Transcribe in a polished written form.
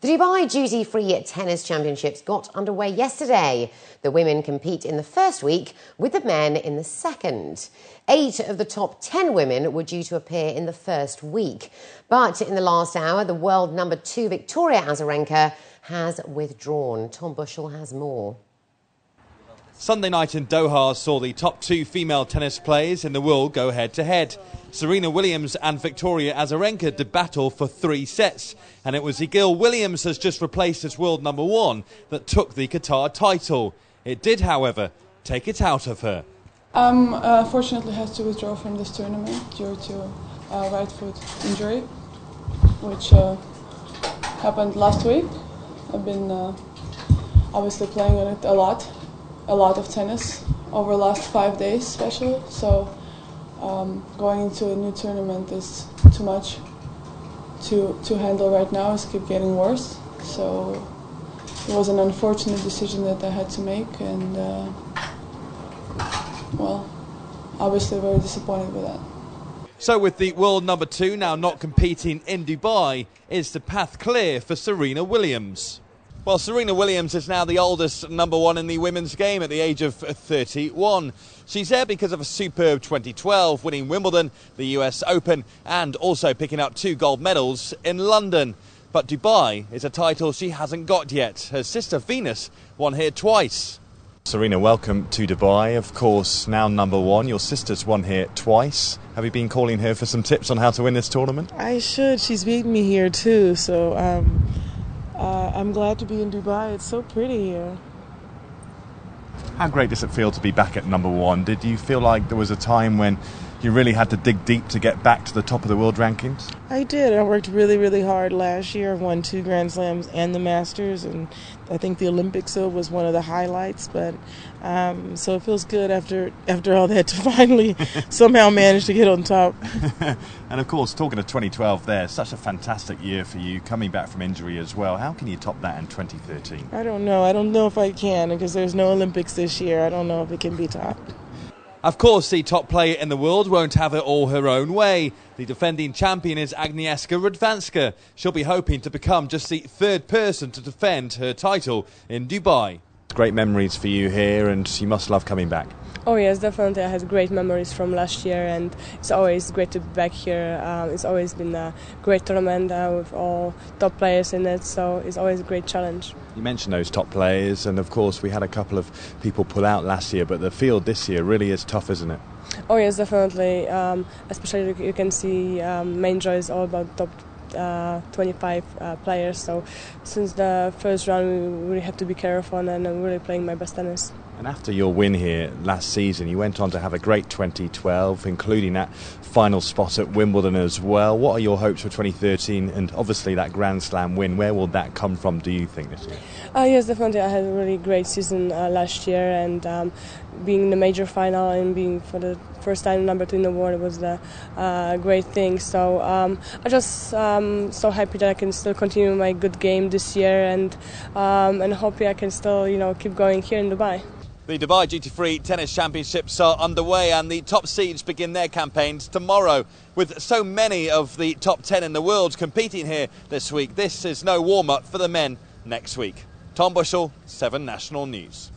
The Dubai Duty-Free Tennis Championships got underway yesterday. The women compete in the first week, with the men in the second. 8 of the top 10 women were due to appear in the first week. But in the last hour, the world number 2 Victoria Azarenka has withdrawn. Tom Bushell has more. Sunday night in Doha saw the top 2 female tennis players in the world go head-to-head. Serena Williams and Victoria Azarenka did battle for 3 sets, and it was Igil Williams has just replaced as world number 1 that took the Qatar title. It did, however, take it out of her. Fortunately had to withdraw from this tournament due to right foot injury, which happened last week. I've been obviously playing on it a lot of tennis over the last 5 days especially, so going into a new tournament is too much to handle right now. It's keep getting worse, so it was an unfortunate decision that I had to make, and well, obviously very disappointed with that. So with the world number 2 now not competing in Dubai, is the path clear for Serena Williams? Well, Serena Williams is now the oldest number 1 in the women's game at the age of 31. She's there because of a superb 2012, winning Wimbledon, the US Open, and also picking up 2 gold medals in London. But Dubai is a title she hasn't got yet. Her sister Venus won here twice. Serena, welcome to Dubai. Of course, now number 1. Your sister's won here twice. Have you been calling her for some tips on how to win this tournament? I should. She's beaten me here too, so I'm glad to be in Dubai. It's so pretty here. How great does it feel to be back at number 1? Did you feel like there was a time when you really had to dig deep to get back to the top of the world rankings? I did. I worked really, really hard last year. I won 2 Grand Slams and the Masters, and I think the Olympics was one of the highlights. But so it feels good after all that to finally somehow manage to get on top. And of course, talking of 2012 there, such a fantastic year for you, coming back from injury as well. How can you top that in 2013? I don't know. I don't know if I can, because there's no Olympics this year. I don't know if it can be topped. Of course, the top player in the world won't have it all her own way. The defending champion is Agnieszka Radwanska. She'll be hoping to become just the 3rd person to defend her title in Dubai. Great memories for you here, and you must love coming back. Oh yes, definitely. I had great memories from last year, and it's always great to be back here. It's always been a great tournament with all top players in it, so it's always a great challenge. You mentioned those top players, and of course we had a couple of people pull out last year, but the field this year really is tough, isn't it? Oh yes, definitely. Especially you can see main draw is all about top 25 players, so since the first round we really have to be careful, and I'm really playing my best tennis. And after your win here last season, you went on to have a great 2012, including that final spot at Wimbledon as well. What are your hopes for 2013, and obviously that Grand Slam win? Where will that come from, do you think, this year? Yes, definitely. I had a really great season last year, and being in the major final and being for the first time number 2 in the world was a great thing. So I'm just so happy that I can still continue my good game this year, and hopefully I can still keep going here in Dubai. The Dubai Duty-Free Tennis Championships are underway, and the top seeds begin their campaigns tomorrow. With so many of the top 10 in the world competing here this week, this is no warm-up for the men next week. Tom Bushell, 7 National News.